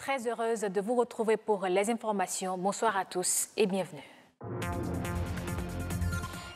Très heureuse de vous retrouver pour les informations. Bonsoir à tous et bienvenue.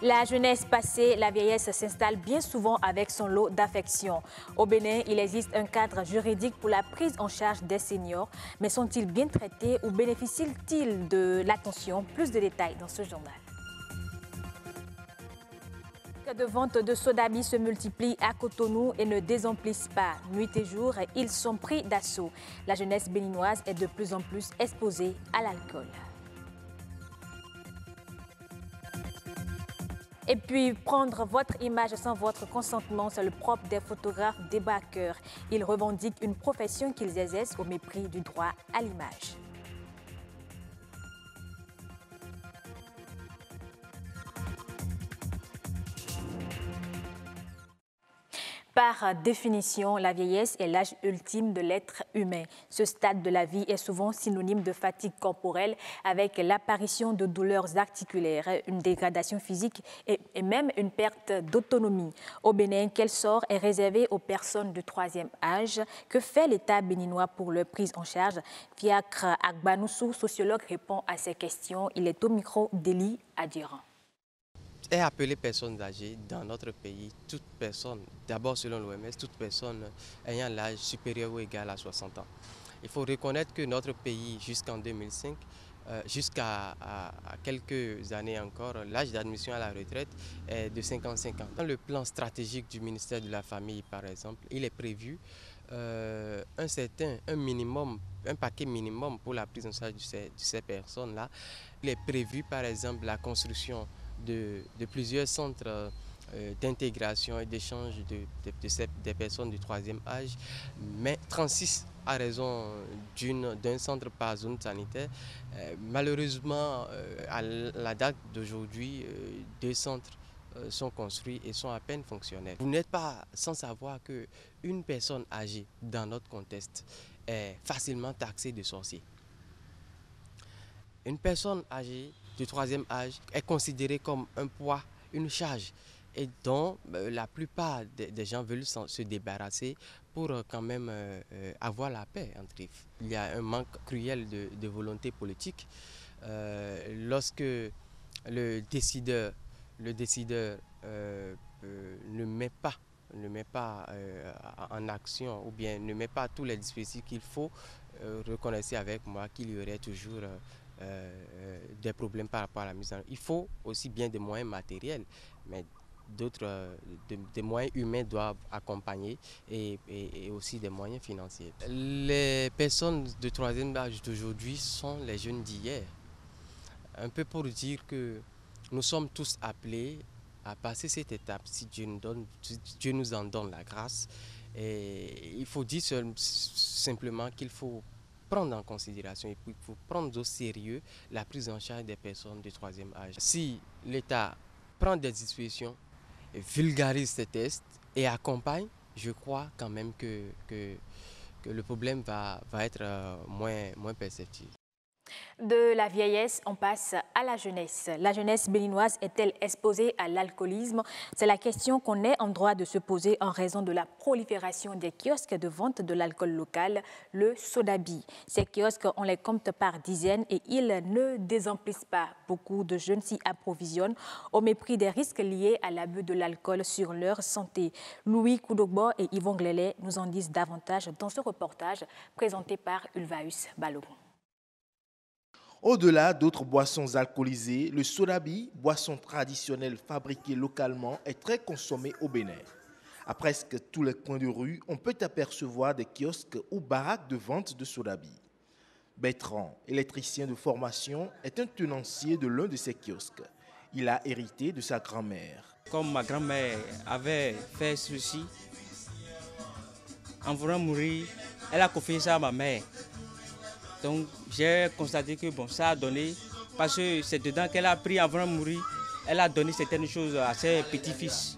La jeunesse passée, la vieillesse s'installe bien souvent avec son lot d'affection. Au Bénin, il existe un cadre juridique pour la prise en charge des seniors. Mais sont-ils bien traités ou bénéficient-ils de l'attention? Plus de détails dans ce journal. Les de vente de Sodabi se multiplient à Cotonou et ne désemplissent pas. Nuit et jour, ils sont pris d'assaut. La jeunesse béninoise est de plus en plus exposée à l'alcool. Et puis, prendre votre image sans votre consentement, c'est le propre des photographes débarqueurs. Ils revendiquent une profession qu'ils exercent au mépris du droit à l'image. Par définition, la vieillesse est l'âge ultime de l'être humain. Ce stade de la vie est souvent synonyme de fatigue corporelle avec l'apparition de douleurs articulaires, une dégradation physique et même une perte d'autonomie. Au Bénin, quel sort est réservé aux personnes du troisième âge? Que fait l'État béninois pour leur prise en charge? Fiacre Agbanoussou, sociologue, répond à ces questions. Il est au micro d'Élie Adiran. Est appelé personnes âgées dans notre pays, toute personne, d'abord selon l'OMS, toute personne ayant l'âge supérieur ou égal à 60 ans. Il faut reconnaître que notre pays, jusqu'en 2005, jusqu'à quelques années encore, l'âge d'admission à la retraite est de 55 ans. Dans le plan stratégique du ministère de la Famille, par exemple, il est prévu un paquet minimum pour la prise en charge de ces personnes-là. Il est prévu, par exemple, la construction de plusieurs centres d'intégration et d'échange des personnes du troisième âge, mais 36 à raison d'un centre par zone sanitaire. Malheureusement, à la date d'aujourd'hui, 2 centres sont construits et sont à peine fonctionnels. Vous n'êtes pas sans savoir qu'une personne âgée dans notre contexte est facilement taxée de sorcier. Une personne âgée du troisième âge est considérée comme un poids, une charge, et dont la plupart des gens veulent se débarrasser pour quand même avoir la paix entre eux. Il y a un manque cruel de volonté politique. Lorsque le décideur ne met pas en action ou bien ne met pas tous les dispositifs qu'il faut, reconnaissez avec moi qu'il y aurait toujours des problèmes par rapport à la mise en œuvre. Il faut aussi bien des moyens matériels, mais des moyens humains doivent accompagner et aussi des moyens financiers. Les personnes de troisième âge d'aujourd'hui sont les jeunes d'hier. Un peu pour dire que nous sommes tous appelés à passer cette étape si Dieu nous en donne la grâce. Et il faut dire simplement qu'il faut prendre en considération et puis il faut prendre au sérieux la prise en charge des personnes du troisième âge. Si l'État prend des dispositions, vulgarise ces tests et accompagne, je crois quand même que le problème va être moins perceptible. De la vieillesse, on passe à la jeunesse. La jeunesse béninoise est-elle exposée à l'alcoolisme? C'est la question qu'on est en droit de se poser en raison de la prolifération des kiosques de vente de l'alcool local, le Sodabi. Ces kiosques, on les compte par dizaines et ils ne désemplissent pas. Beaucoup de jeunes s'y approvisionnent au mépris des risques liés à l'abus de l'alcool sur leur santé. Louis Koudogbo et Yvon Glélé nous en disent davantage dans ce reportage présenté par Ulvaeus Balogun. Au-delà d'autres boissons alcoolisées, le Sodabi, boisson traditionnelle fabriquée localement, est très consommé au Bénin. À presque tous les coins de rue, on peut apercevoir des kiosques ou baraques de vente de Sodabi. Bertrand, électricien de formation, est un tenancier de l'un de ces kiosques. Il a hérité de sa grand-mère. Comme ma grand-mère avait fait ceci, en voulant mourir, elle a confié ça à ma mère. Donc j'ai constaté que ça a donné, parce que c'est dedans qu'elle a pris avant de mourir, elle a donné certaines choses à ses petits-fils.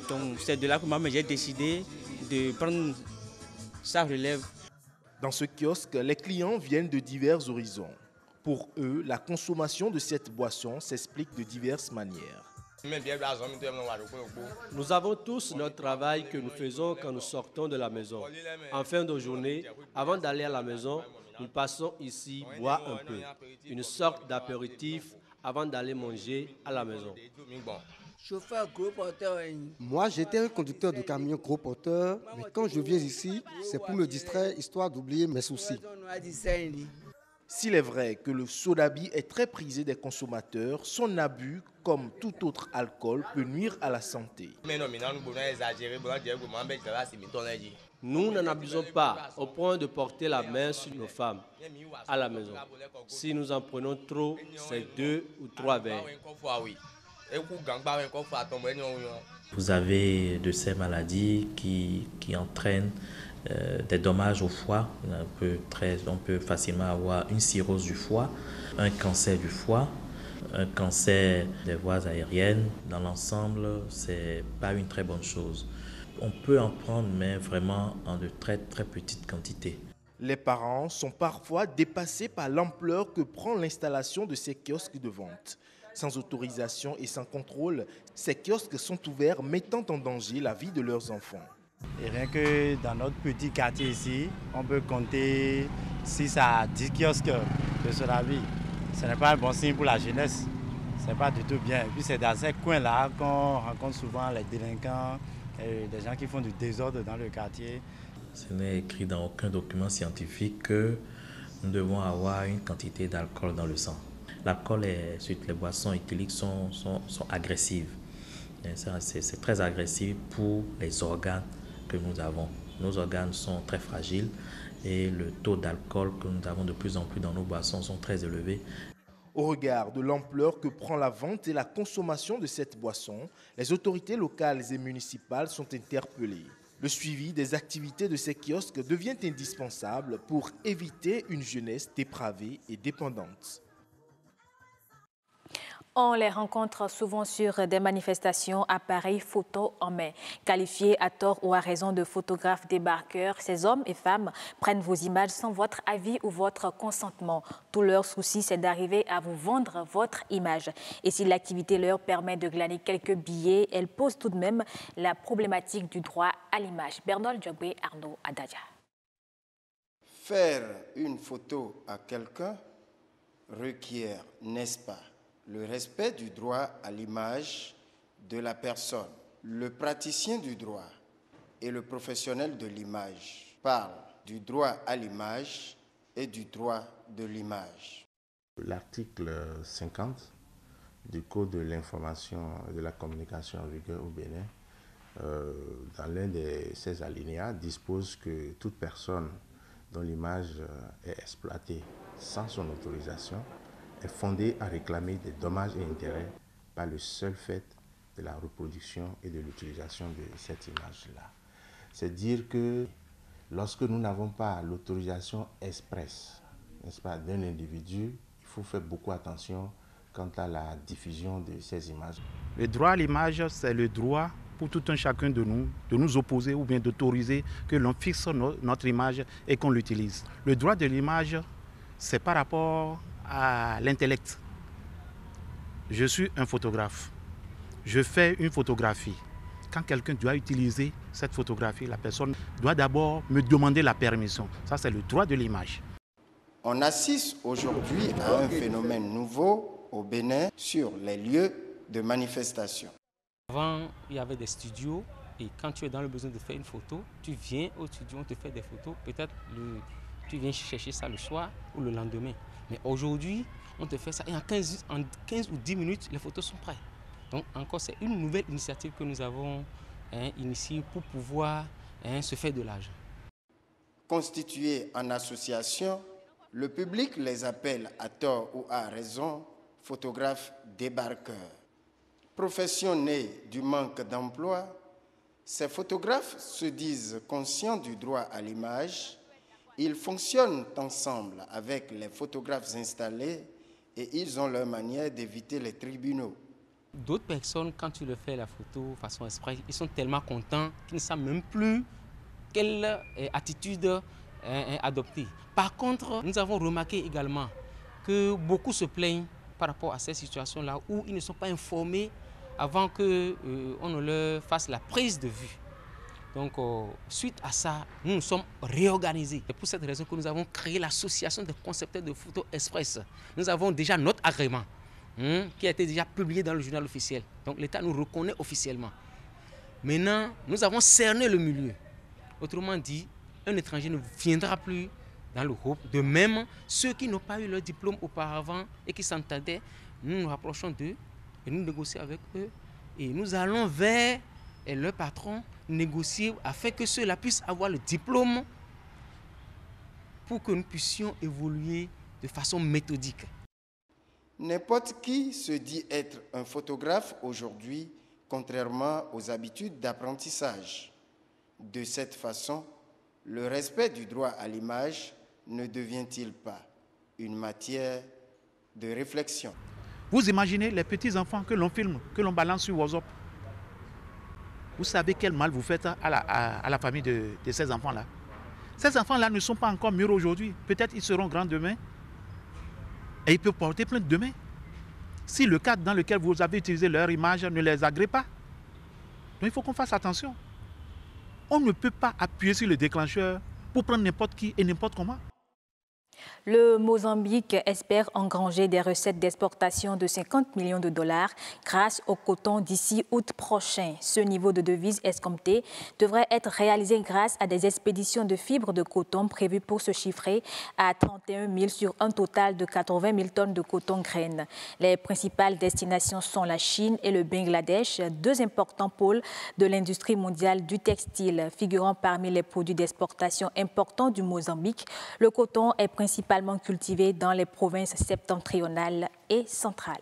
Donc c'est de là que moi j'ai décidé de prendre sa relève. Dans ce kiosque, les clients viennent de divers horizons. Pour eux, la consommation de cette boisson s'explique de diverses manières. Nous avons tous notre travail que nous faisons quand nous sortons de la maison. En fin de journée, avant d'aller à la maison, nous passons ici boire un peu, une sorte d'apéritif avant d'aller manger à la maison. Chauffeur gros porteur. Moi, j'étais un conducteur de camion gros porteur, mais quand je viens ici, c'est pour me distraire, histoire d'oublier mes soucis. S'il est vrai que le sodabi est très prisé des consommateurs, son abus, comme tout autre alcool, peut nuire à la santé. Nous n'en abusons pas au point de porter la main sur nos femmes à la maison. Si nous en prenons trop, c'est 2 ou 3 verres. Vous avez de ces maladies qui entraînent des dommages au foie. On peut facilement avoir une cirrhose du foie, un cancer du foie, un cancer des voies aériennes. Dans l'ensemble, ce n'est pas une très bonne chose. On peut en prendre, mais vraiment en de très très petites quantités. Les parents sont parfois dépassés par l'ampleur que prend l'installation de ces kiosques de vente. Sans autorisation et sans contrôle, ces kiosques sont ouverts, mettant en danger la vie de leurs enfants. Et rien que dans notre petit quartier ici, on peut compter 6 à 10 kiosques de sodabi. Ce n'est pas un bon signe pour la jeunesse. Ce n'est pas du tout bien. Et puis c'est dans ces coins-là qu'on rencontre souvent les délinquants, et des gens qui font du désordre dans le quartier. Ce n'est écrit dans aucun document scientifique que nous devons avoir une quantité d'alcool dans le sang. L'alcool et surtout les boissons éthyliques sont agressives. C'est très agressif pour les organes que nous avons. Nos organes sont très fragiles et le taux d'alcool que nous avons de plus en plus dans nos boissons sont très élevés. Au regard de l'ampleur que prend la vente et la consommation de cette boisson, les autorités locales et municipales sont interpellées. Le suivi des activités de ces kiosques devient indispensable pour éviter une jeunesse dépravée et dépendante. On les rencontre souvent sur des manifestations, appareils photo en main. Qualifiés à tort ou à raison de photographes débarqueurs, ces hommes et femmes prennent vos images sans votre avis ou votre consentement. Tout leur souci, c'est d'arriver à vous vendre votre image. Et si l'activité leur permet de glaner quelques billets, elle pose tout de même la problématique du droit à l'image. Bernol Djaboué, Arnaud Adadja. Faire une photo à quelqu'un requiert, n'est-ce pas, le respect du droit à l'image de la personne. Le praticien du droit et le professionnel de l'image parlent du droit à l'image et du droit de l'image. L'article 50 du Code de l'information et de la communication en vigueur au Bénin, dans l'un de ses alinéas, dispose que toute personne dont l'image est exploitée sans son autorisation est fondée à réclamer des dommages et intérêts par le seul fait de la reproduction et de l'utilisation de cette image-là. C'est dire que lorsque nous n'avons pas l'autorisation expresse, n'est-ce pas, d'un individu, il faut faire beaucoup attention quant à la diffusion de ces images. Le droit à l'image, c'est le droit pour tout un chacun de nous opposer ou bien d'autoriser que l'on fixe notre image et qu'on l'utilise. Le droit de l'image, c'est par rapport à l'intellect. Je suis un photographe. Je fais une photographie. Quand quelqu'un doit utiliser cette photographie, la personne doit d'abord me demander la permission. Ça, c'est le droit de l'image. On assiste aujourd'hui à un phénomène nouveau au Bénin sur les lieux de manifestation. Avant, il y avait des studios et quand tu es dans le besoin de faire une photo, tu viens au studio, on te fait des photos. Peut-être tu viens chercher ça le soir ou le lendemain. Mais aujourd'hui, on te fait ça et en 15 ou 10 minutes, les photos sont prêtes. Donc encore, c'est une nouvelle initiative que nous avons initiée pour pouvoir se faire de l'argent. Constitués en association, le public les appelle à tort ou à raison photographes débarqueurs. Profession née du manque d'emploi, ces photographes se disent conscients du droit à l'image. Ils fonctionnent ensemble avec les photographes installés et ils ont leur manière d'éviter les tribunaux. D'autres personnes, quand tu leur fais la photo de façon express, ils sont tellement contents qu'ils ne savent même plus quelle attitude adopter. Par contre, nous avons remarqué également que beaucoup se plaignent par rapport à ces situations-là où ils ne sont pas informés avant qu'on ne leur fasse la prise de vue. Donc, suite à ça, nous nous sommes réorganisés. C'est pour cette raison que nous avons créé l'association des concepteurs de photos express. Nous avons déjà notre agrément qui a été déjà publié dans le journal officiel. Donc, l'État nous reconnaît officiellement. Maintenant, nous avons cerné le milieu. Autrement dit, un étranger ne viendra plus dans le groupe. De même, ceux qui n'ont pas eu leur diplôme auparavant et qui s'entendaient, nous nous rapprochons d'eux et nous négocions avec eux. Et nous allons vers leur patron négocier afin que ceux-là puissent avoir le diplôme pour que nous puissions évoluer de façon méthodique. N'importe qui se dit être un photographe aujourd'hui, contrairement aux habitudes d'apprentissage. De cette façon, le respect du droit à l'image ne devient-il pas une matière de réflexion? Vous imaginez les petits-enfants que l'on filme, que l'on balance sur WhatsApp. Vous savez quel mal vous faites à la famille de ces enfants-là. Ces enfants-là ne sont pas encore mûrs aujourd'hui. Peut-être ils seront grands demain. Et ils peuvent porter plainte demain. Si le cadre dans lequel vous avez utilisé leur image ne les agrée pas. Donc il faut qu'on fasse attention. On ne peut pas appuyer sur le déclencheur pour prendre n'importe qui et n'importe comment. Le Mozambique espère engranger des recettes d'exportation de 50 millions de dollars grâce au coton d'ici août prochain. Ce niveau de devise escompté devrait être réalisé grâce à des expéditions de fibres de coton prévues pour se chiffrer à 31 000 sur un total de 80 000 tonnes de coton graines. Les principales destinations sont la Chine et le Bangladesh, deux importants pôles de l'industrie mondiale du textile. Figurant parmi les produits d'exportation importants du Mozambique, le coton est principalement cultivés dans les provinces septentrionales et centrales.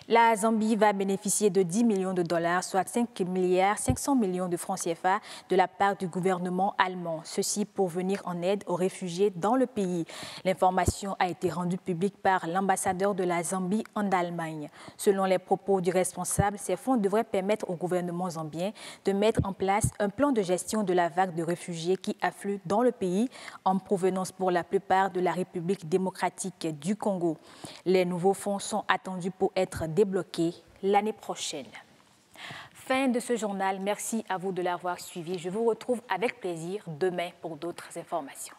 La Zambie va bénéficier de 10 millions de dollars, soit 5,5 milliards de francs CFA de la part du gouvernement allemand. Ceci pour venir en aide aux réfugiés dans le pays. L'information a été rendue publique par l'ambassadeur de la Zambie en Allemagne. Selon les propos du responsable, ces fonds devraient permettre au gouvernement zambien de mettre en place un plan de gestion de la vague de réfugiés qui affluent dans le pays, en provenance pour la plupart de la République démocratique du Congo. Les nouveaux fonds sont attendus pour être débloqués l'année prochaine. Fin de ce journal. Merci à vous de l'avoir suivi. Je vous retrouve avec plaisir demain pour d'autres informations.